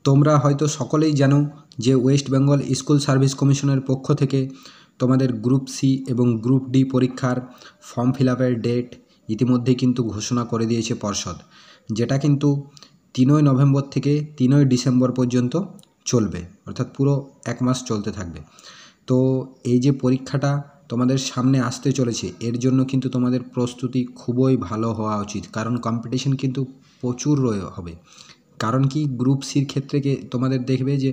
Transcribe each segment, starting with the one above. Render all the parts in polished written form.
তোমরা হয়তো সকলেই জানো যে ওয়েস্ট বেঙ্গল স্কুল সার্ভিস কমিশনের পক্ষ থেকে তোমাদের গ্রুপ সি এবং গ্রুপ ডি পরীক্ষার ফর্ম ফিল আপের ডেট ইতিমধ্যেই কিন্তু ঘোষণা করে দিয়েছে পর্ষদ, যেটা কিন্তু 3 নভেম্বর থেকে 3 ডিসেম্বর পর্যন্ত চলবে, অর্থাৎ পুরো 1 মাস চলতে থাকবে। তো এই যে পরীক্ষাটা তোমাদের সামনে আসতে চলেছে, এর জন্য কিন্তু তোমাদের প্রস্তুতি খুবই ভালো হওয়া উচিত, কারণ কম্পিটিশন কিন্তু প্রচুর হবে। কারণ কি, গ্রুপ সির ক্ষেত্রে তোমাদের দেখবে যে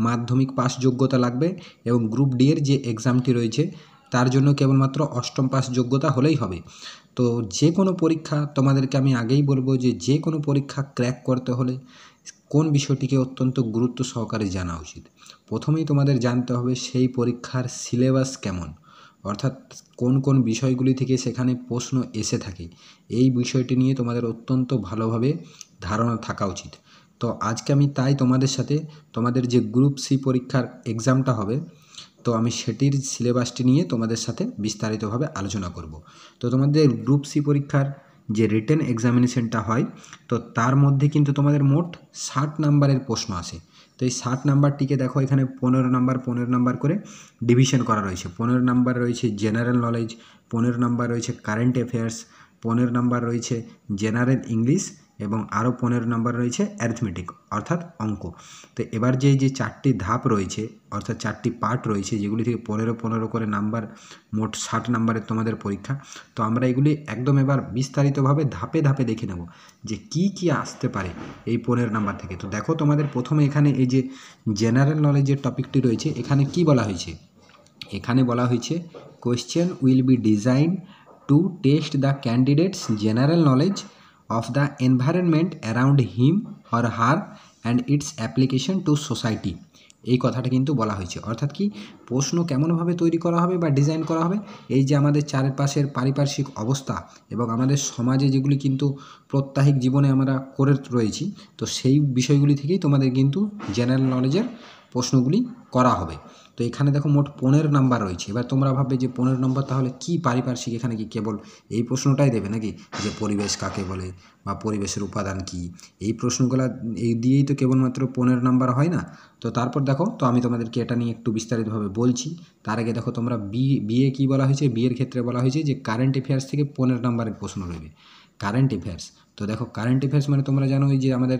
মাধ্যমিক পাস যোগ্যতা লাগবে, এবং গ্রুপ ডি এর যে এক্সামটি রয়েছে তার জন্য কেবলমাত্র 8ম পাস যোগ্যতা হলেই হবে। তো যে কোনো পরীক্ষা, তোমাদেরকে আমি আগেই বলবো যে কোনো পরীক্ষা ক্র্যাক করতে হলে কোন বিষয়টিকে অত্যন্ত গুরুত্ব সহকারে জানা উচিত। প্রথমেই তোমাদের জানতে হবে সেই পরীক্ষার সিলেবাস কেমন, অর্থাৎ কোন কোন বিষয়গুলি থেকে সেখানে প্রশ্ন এসে থাকে, এই বিষয়টি নিয়ে তোমাদের অত্যন্ত ভালোভাবে ধারণা থাকা উচিত। তো আজকে আমি তাই তোমাদের সাথে তোমাদের যে গ্রুপ সি পরীক্ষার এক্সামটা হবে, তো আমি সেটির সিলেবাসটি নিয়ে তোমাদের সাথে বিস্তারিতভাবে আলোচনা করব। তো তোমাদের গ্রুপ সি পরীক্ষার যে রিটেন এক্সামিনেশনটা হয়, তো তার মধ্যে কিন্তু তোমাদের মোট 60 নাম্বারের প্রশ্ন আসে। তো এই 60 নাম্বারটিকে দেখো এখানে 15 নাম্বার করে ডিভিশন করা রয়েছে। 15 নাম্বার রয়েছে জেনারেল নলেজ, 15 নাম্বার রয়েছে কারেন্ট অ্যাফেয়ার্স, 15 নাম্বার রয়েছে জেনারেল ইংলিশ, এবং আরও 15 নাম্বার রয়েছে অ্যারিথমেটিক অর্থাৎ অঙ্ক। তো এবার যে 4টি ধাপ রয়েছে, অর্থাৎ 4টি পার্ট রয়েছে, যেগুলি থেকে 15 করে নাম্বার, মোট 60 নাম্বারের তোমাদের পরীক্ষা। তো আমরা এগুলি একদম এবার বিস্তারিতভাবে ধাপে ধাপে দেখে নেব যে কি কি আসতে পারে এই 15 নাম্বার থেকে। তো দেখো তোমাদের প্রথমে এখানে এই যে জেনারেল নলেজের টপিকটি রয়েছে, এখানে কি বলা হয়েছে, এখানে বলা হয়েছে question will be design to test the candidates general knowledge of the environment around him or her and its application to society। এই কথাটা কিন্তু বলা হয়েছে, অর্থাৎ কি প্রশ্ন কেমনভাবে তৈরি করা হবে বা ডিজাইন করা হবে, এই যে আমাদের চারপাশের পারিপার্শ্বিক অবস্থা এবং আমাদের সমাজে যেগুলি কিন্তু প্রত্যাহিক জীবনে আমরা করে রয়েছি, তো সেই বিষয়গুলি থেকেই তোমাদের কিন্তু জেনারেল নলেজের প্রশ্নগুলি করা হবে। তো এখানে দেখো মোট 15 নাম্বার রয়েছে। এবার তোমরা ভাববে যে 15 নম্বর তাহলে কি পারিপার্শ্বিক, এখানে কি কেবল এই প্রশ্নটাই দেবে নাকি, যে পরিবেশ কাকে বলে বা পরিবেশের উপাদান কি, এই প্রশ্নগুলো এই দিয়েই তো কেবলমাত্র 15 নাম্বার হয় না। তো তারপর দেখো, তো আমি তোমাদেরকে এটা নিয়ে একটু বিস্তারিতভাবে বলছি। তার আগে দেখো তোমরা বিয়ে কি বলা হয়েছে, বিয়ের ক্ষেত্রে বলা হয়েছে যে কারেন্ট অ্যাফেয়ার্স থেকে 15 নাম্বারের প্রশ্ন রয়েছে, কারেন্ট অ্যাফেয়ার্স। তো দেখো কারেন্ট অ্যাফেয়ার্স মানে তোমরা জানোই যে আমাদের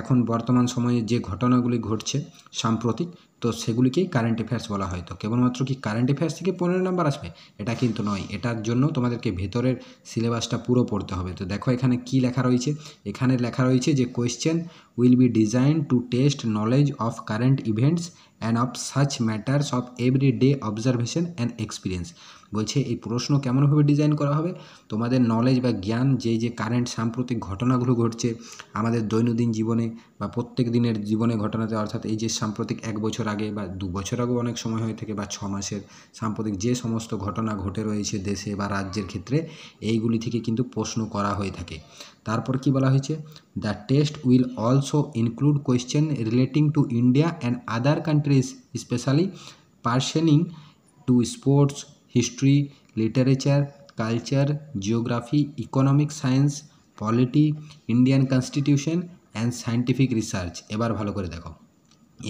এখন বর্তমান সময়ে যে ঘটনাগুলি ঘটছে সাম্প্রতিক, তো সেগুলিকেই কারেন্ট অ্যাফেয়ার্স বলা হয়। তো কেবলমাত্র কি কারেন্ট অ্যাফেয়ার্স থেকে 15 নাম্বার আসবে, এটা কিন্তু নয়, এটার জন্য তোমাদেরকে ভেতরের সিলেবাসটা পুরো পড়তে হবে। তো দেখো এখানে কি লেখা রয়েছে, এখানে লেখা রয়েছে যে question will be design to test knowledge of current events and of such matters of every day observation and experience. বলছে এই প্রশ্ন কেমনভাবে ডিজাইন করা হবে, তোমাদের নলেজ বা জ্ঞান যে কারেন্ট সাম্প্রতিক ঘটনাগুলো ঘটছে আমাদের দৈনন্দিন জীবনে বা প্রত্যেক দিনের জীবনে ঘটনাতে, অর্থাৎ এই যে সাম্প্রতিক 1 বছর আগে বা 2 বছর আগেও অনেক সময় হয়ে থাকে, বা 6 মাসের সাম্প্রতিক যে সমস্ত ঘটনা ঘটে রয়েছে দেশে বা রাজ্যের ক্ষেত্রে, এইগুলি থেকে কিন্তু প্রশ্ন করা হয়ে থাকে। তারপর কি বলা হয়েছে, the test will also include question relating to India and other countries specially pertaining to sports, history, literature, culture, geography, economic science, polity, Indian constitution and scientific research. এবার ভালো করে দেখো,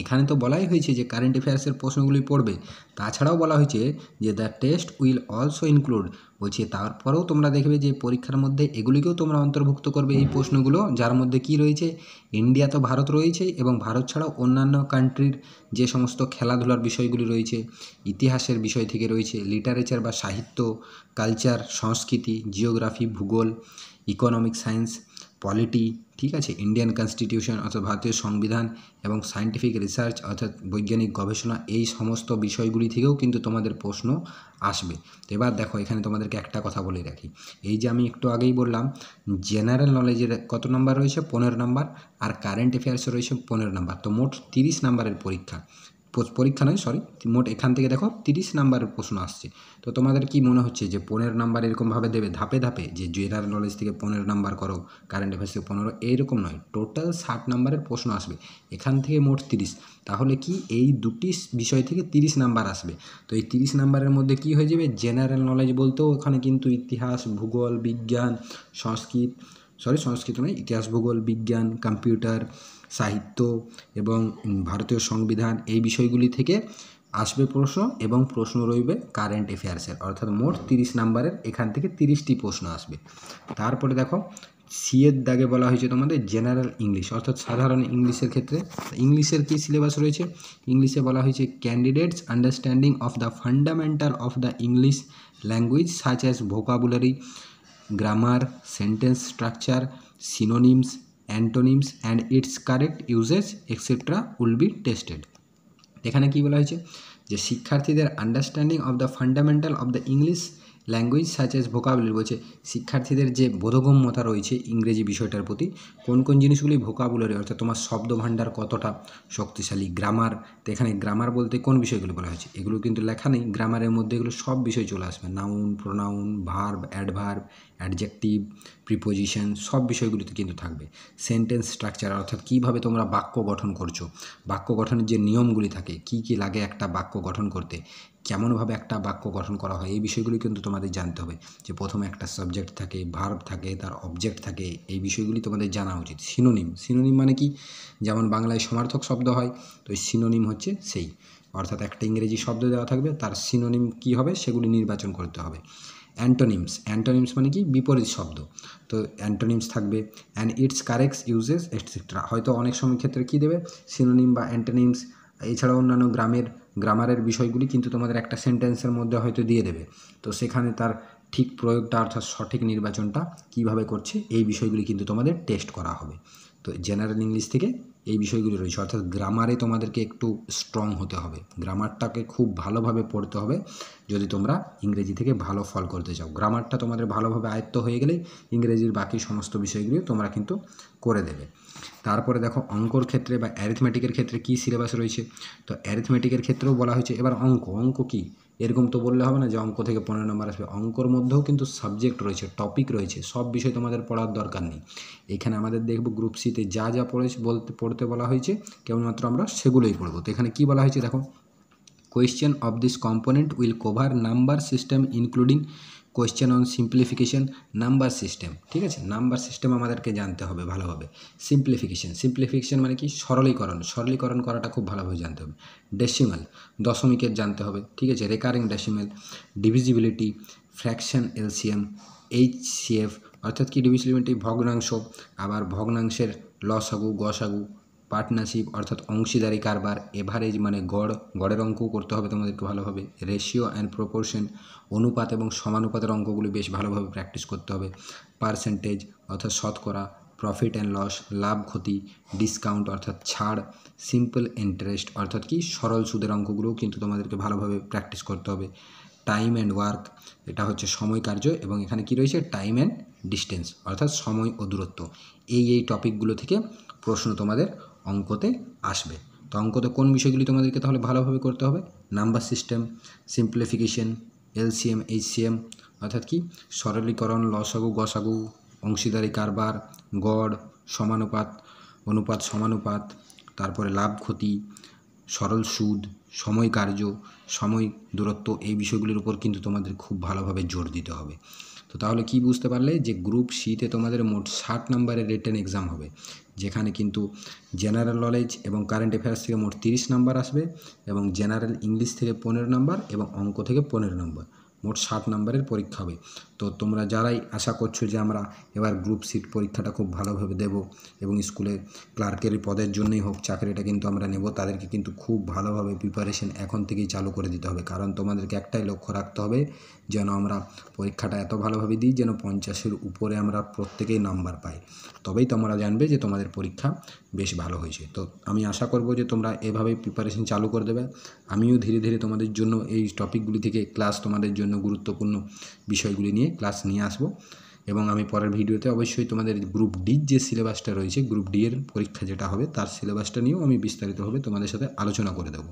এখানে তো বলাই হয়েছে যে কারেন্ট অ্যাফেয়ার্সের প্রশ্নগুলি পড়বে, তাছাড়াও বলা হয়েছে যে the test will also include, বলছে তারপরেও তোমরা দেখবে যে পরীক্ষার মধ্যে এগুলিকেও তোমরা অন্তর্ভুক্ত করবে এই প্রশ্নগুলো, যার মধ্যে কি রয়েছে, ইন্ডিয়া তো ভারত রয়েছে, এবং ভারত ছাড়াও অন্যান্য কান্ট্রির যে সমস্ত খেলাধুলার বিষয়গুলি রয়েছে, ইতিহাসের বিষয় থেকে রয়েছে, লিটারেচার বা সাহিত্য, কালচার সংস্কৃতি, জিওগ্রাফি ভূগোল, ইকোনমিক সায়েন্স, পলিটি, ঠিক আছে, ইন্ডিয়ান কনস্টিটিউশন অর্থাৎ ভারতীয় সংবিধান, এবং সায়েন্টিফিক রিসার্চ অর্থাৎ বৈজ্ঞানিক গবেষণা, এই সমস্ত বিষয়গুলি থেকেও কিন্তু তোমাদের প্রশ্ন আসবে। তো এবার দেখো এখানে তোমাদেরকে একটা কথা বলে রাখি, এই যে আমি একটু আগেই বললাম জেনারেল নলেজের কত নাম্বার রয়েছে, 15 নাম্বার, আর কারেন্ট অ্যাফেয়ার্সে রয়েছে 15 নাম্বার, তো মোট 30 নাম্বারের পরীক্ষা নয় সরি, মোট এখান থেকে দেখো 30 নাম্বারের প্রশ্ন আসছে। তো তোমাদের কি মনে হচ্ছে যে 15 নাম্বার এরকমভাবে দেবে ধাপে ধাপে, যে জেনারেল নলেজ থেকে 15 নাম্বার করো, কারেন্ট অ্যাফেয়ার্স থেকে 15, এইরকম নয়, টোটাল 60 নাম্বারের প্রশ্ন আসবে, এখান থেকে মোট 30, তাহলে কি এই দুটি বিষয় থেকে 30 নাম্বার আসবে। তো এই 30 নাম্বারের মধ্যে কি হয়ে যাবে, জেনারেল নলেজ বলতেও ওখানে কিন্তু ইতিহাস, ভূগোল, বিজ্ঞান, সংস্কৃত নয়, ইতিহাস, ভূগোল, বিজ্ঞান, কম্পিউটার, সাহিত্য এবং ভারতীয় সংবিধান এই বিষয়গুলি থেকে আসবে প্রশ্ন, এবং প্রশ্ন রইবে কারেন্ট অ্যাফেয়ার্সের, অর্থাৎ মোট 30 নাম্বারের এখান থেকে 30টি প্রশ্ন আসবে। তারপরে দেখো সিএর দাগে বলা হয়েছে তোমাদের জেনারেল ইংলিশ, অর্থাৎ সাধারণ ইংলিশের ক্ষেত্রে ইংলিশের কী সিলেবাস রয়েছে, ইংলিশে বলা হয়েছে candidates understanding of the fundamental of the English language such as vocabulary, grammar, sentence structure, synonyms, antonyms and its correct uses etcetera will be tested. এখানে কি বলা হয়েছে যে শিক্ষার্থীদের understanding of the fundamental of the English language such as vocabulary বলছে শিক্ষার্থীদের যে বোধগম্যতা রয়েছে ইংরেজি বিষয়টার প্রতি, কোন কোন জিনিসগুলি ভোকাবুলারি অর্থাৎ তোমার শব্দ ভাণ্ডার কতটা শক্তিশালী, গ্রামার, তো এখানে গ্রামার বলতে কোন বিষয়গুলো বলা হয়েছে এগুলো কিন্তু লেখা নেই, গ্রামারের মধ্যে এগুলো সব বিষয় চলে আসবে, noun, pronoun, verb, adverb, adjective, preposition সব বিষয়গুলিতে কিন্তু থাকবে। সেন্টেন্স স্ট্রাকচার অর্থাৎ কীভাবে তোমরা বাক্য গঠন করছো, বাক্য গঠনের যে নিয়মগুলি থাকে, কি কি লাগে একটা বাক্য গঠন করতে, কেমনভাবে একটা বাক্য গঠন করা হয় এই বিষয়গুলি কিন্তু তোমাদের জানতে হবে। যে প্রথমে একটা সাবজেক্ট থাকে, ভার্ব থাকে, তার অবজেক্ট থাকে, এই বিষয়গুলি তোমাদের জানা উচিত। সিনোনিম, সিনোনিম মানে কি, যেমন বাংলায় সমার্থক শব্দ হয়, তো এই সিনোনিম হচ্ছে সেই, অর্থাৎ একটা ইংরেজি শব্দ দেওয়া থাকবে, তার সিনোনিম কী হবে সেগুলি নির্বাচন করতে হবে। অ্যান্টোনিমস, অ্যান্টোনিমস মানে কি বিপরীত শব্দ, তো অ্যান্টোনিমস থাকবে। And its correct uses etcetera, হয়তো অনেক সময় ক্ষেত্রে কী দেবে সিনোনিম বা অ্যান্টোনিমস, এছাড়াও অন্যান্য গ্রামারের বিষয়গুলি কিন্তু তোমাদের একটা সেন্টেন্সের মধ্যে হয়তো দিয়ে দেবে, তো সেখানে তার ঠিক প্রয়োগটা অর্থাৎ সঠিক নির্বাচনটা কীভাবে করছে এই বিষয়গুলি কিন্তু তোমাদের টেস্ট করা হবে। তো জেনারেল ইংলিশ থেকে এই বিষয়গুলি রয়েছে, অর্থাৎ গ্রামারে তোমাদেরকে একটু স্ট্রং হতে হবে, গ্রামারটাকে খুব ভালোভাবে পড়তে হবে যদি তোমরা ইংরেজি থেকে ভালো ফল করতে চাও। গ্রামারটা তোমাদের ভালোভাবে আয়ত্ত হয়ে গেলেই ইংরেজির বাকি সমস্ত বিষয়গুলি তোমরা কিন্তু করে দেবে। তারপরে দেখো অঙ্কর ক্ষেত্রে বা অ্যারিথমেটিকের ক্ষেত্রে কী সিলেবাস রয়েছে, তো অ্যারিথমেটিকের ক্ষেত্রেও বলা হয়েছে, এবার অঙ্ক কী এরকম তো বললে হবে না যে অঙ্ক থেকে 15 নম্বর আসবে, অঙ্কর মধ্যেও কিন্তু সাবজেক্ট রয়েছে, টপিক রয়েছে, সব বিষয় তোমাদের পড়ার দরকার নেই। এখানে আমাদের দেখব গ্রুপ সিতে যা যা পড়তে বলা হয়েছে কেবলমাত্র আমরা সেগুলোই পড়বো। তো এখানে কী বলা হয়েছে দেখো, question of this component will cover number system including question on simplification number system, ঠিক আছে, নাম্বার সিস্টেম আমাদেরকে জানতে হবে ভালোভাবে। সিম্পলিফিকেশন মানে কি সরলীকরণ করাটা খুব ভালোভাবে জানতে হবে। ডেসিমাল, দশমিকের জানতে হবে, ঠিক আছে, recurring decimal, divisibility, fraction, LCM, HCF অর্থাৎ কি ডিভিজিবিলিটি ভগ্নাংশ, আবার ভগ্নাংশের লসাগু, গসাগু, পার্টনারশিপ অর্থাৎ অংশীদারি কারবার, এভারেজ মানে গড়ের অঙ্কও করতে হবে তোমাদেরকে ভালোভাবে, রেশিও অ্যান্ড প্রপোর্শন অনুপাত এবং সমানুপাতের অঙ্কগুলি বেশ ভালোভাবে প্র্যাকটিস করতে হবে, পার্সেন্টেজ অর্থাৎ শতকরা, প্রফিট অ্যান্ড লস লাভ ক্ষতি, ডিসকাউন্ট অর্থাৎ ছাড়, সিম্পল ইন্টারেস্ট অর্থাৎ কি সরল সুদের অঙ্কগুলোও কিন্তু তোমাদেরকে ভালোভাবে প্র্যাকটিস করতে হবে, টাইম অ্যান্ড ওয়ার্ক এটা হচ্ছে সময় কার্য, এবং এখানে কি রয়েছে টাইম অ্যান্ড ডিস্টেন্স অর্থাৎ সময় ও দূরত্ব, এই টপিকগুলো থেকে প্রশ্ন তোমাদের অঙ্কতে আসবে। তো অঙ্কতে কোন বিষয়গুলি তোমাদেরকে তাহলে ভালোভাবে করতে হবে, number system, simplification, LCM, HCM অর্থাৎ কি সরলীকরণ, লসাগু, গসাগু, অংশীদারি কারবার, গড়, সমানুপাত, অনুপাত সমানুপাত, তারপরে লাভ ক্ষতি, সরল সুদ, সময় কার্য, সময় দূরত্ব, এই বিষয়গুলির উপর কিন্তু তোমাদের খুব ভালোভাবে জোর দিতে হবে। তো তাহলে কি বুঝতে পারলে যে গ্রুপ সিতে তোমাদের মোট 60 নম্বরের রিটেন এক্সাম হবে, যেখানে কিন্তু জেনারেল নলেজ এবং কারেন্ট অ্যাফেয়ার্স থেকে মোট 30 নাম্বার আসবে, এবং জেনারেল ইংলিশ থেকে 15 নাম্বার এবং অঙ্ক থেকে 15 নম্বর, মোট 60 নম্বরের পরীক্ষা হবে। তো তোমরা যারাই আশা করছো যে আমরা এবার গ্রুপ সিট পরীক্ষাটা খুব ভালোভাবে দেব এবং স্কুলে ক্লার্কের পদের জন্যই হোক চাকরিটা কিন্তু আমরা নেব, তাদেরকে কিন্তু খুব ভালোভাবে প্রিপারেশন এখন থেকেই চালু করে দিতে হবে, কারণ তোমাদেরকে একটাই লক্ষ্য রাখতে হবে যেন আমরা পরীক্ষাটা এত ভালোভাবে দিই যেন 50-এর উপরে আমরা প্রত্যেকেই নাম্বার পাই, তবেই তোমরা জানবে যে তোমাদের পরীক্ষা বেশ ভালো হয়েছে। তো আমি আশা করব যে তোমরা এভাবেই প্রিপারেশন চালু করে দেবে, আমিও ধীরে ধীরে তোমাদের জন্য এই টপিকগুলি থেকে ক্লাস তোমাদের জন্য গুরুত্বপূর্ণ বিষয়গুলি নিয়ে ক্লাস নিয়ে আসবো, এবং আমি পরের ভিডিওতে অবশ্যই তোমাদের গ্রুপ ডির যে সিলেবাসটা রয়েছে, গ্রুপ ডি এর পরীক্ষা যেটা হবে তার সিলেবাসটা নিয়েও আমি বিস্তারিতভাবে তোমাদের সাথে আলোচনা করে দেবো।